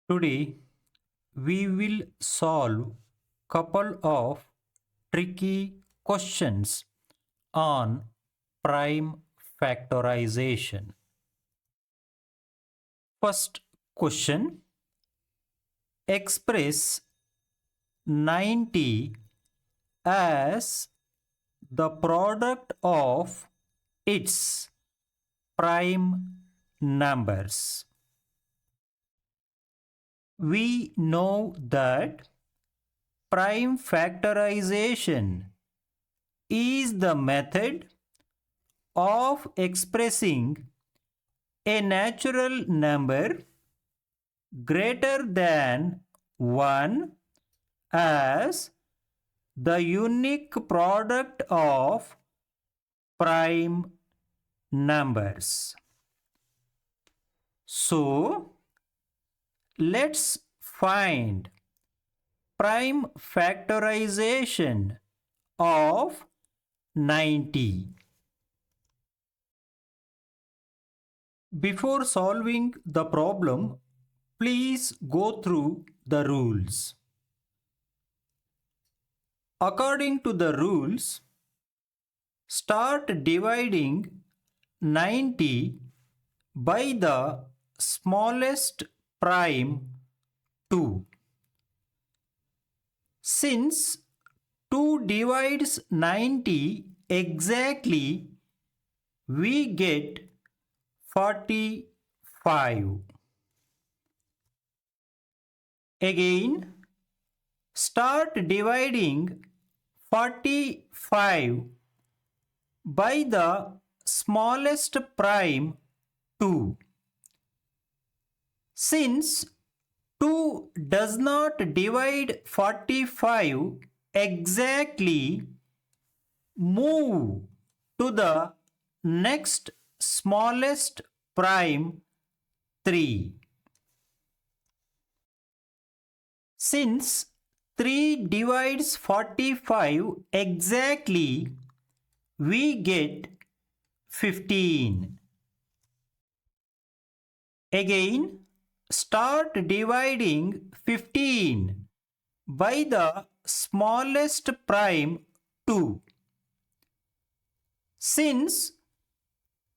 Today we will solve couple of tricky questions on prime factorization. First question: express 90 as the product of its prime numbers. We know that prime factorization is the method of expressing a natural number greater than 1 as the unique product of prime numbers. So, let's find prime factorization of 90. Before solving the problem, please go through the rules. According to the rules, start dividing 90 by the smallest prime 2. Since 2 divides 90 exactly, we get 45. Again, start dividing 45 by the smallest prime 2. Since 2 does not divide 45 exactly, move to the next smallest prime 3. Since 3 divides 45 exactly, we get 15. Again, start dividing 15 by the smallest prime 2. Since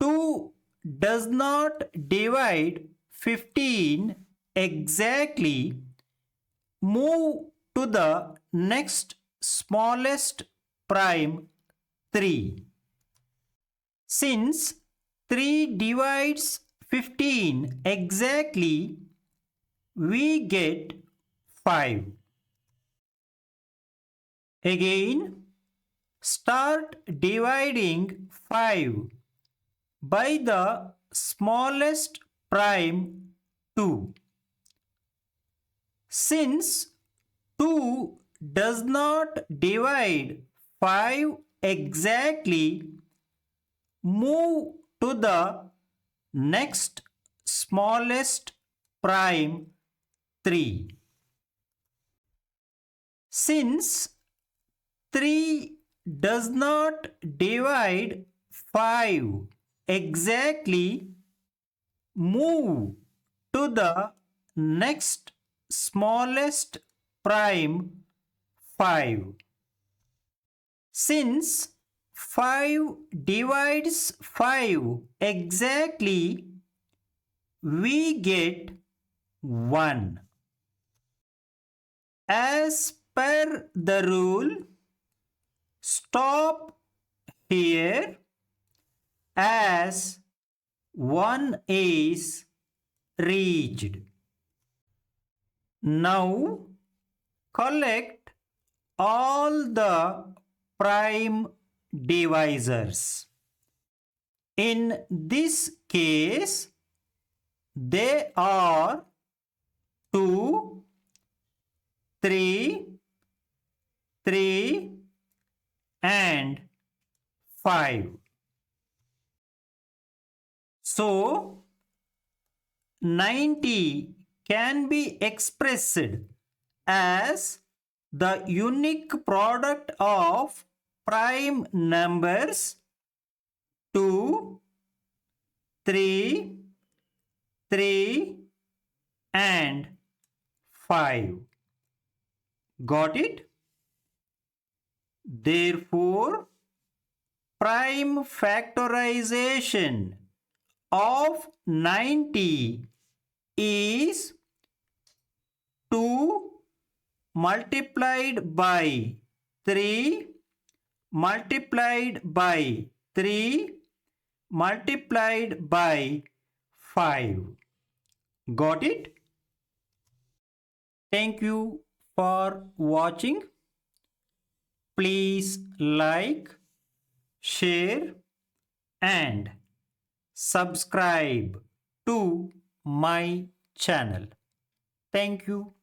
2 does not divide 15 exactly, move to the next smallest prime 3. Since 3 divides 15 exactly, we get 5. Again, start dividing 5 by the smallest prime 2. Since 2 does not divide 5 exactly, move to the next smallest prime 3. Since 3 does not divide 5 exactly, move to the next smallest prime 5. Since 5 divides 5 exactly, we get 1. As per the rule, stop here as 1 is reached. Now collect all the prime divisors. In this case, they are 2, 3, 3 and 5. So 90 can be expressed as the unique product of prime numbers 2, 3, 3 and 5. Got it? Therefore, prime factorization of 90 is 2 multiplied by 3 multiplied by 3 multiplied by 5. Got it? Thank you for watching. Please like, share and subscribe to my channel. Thank you.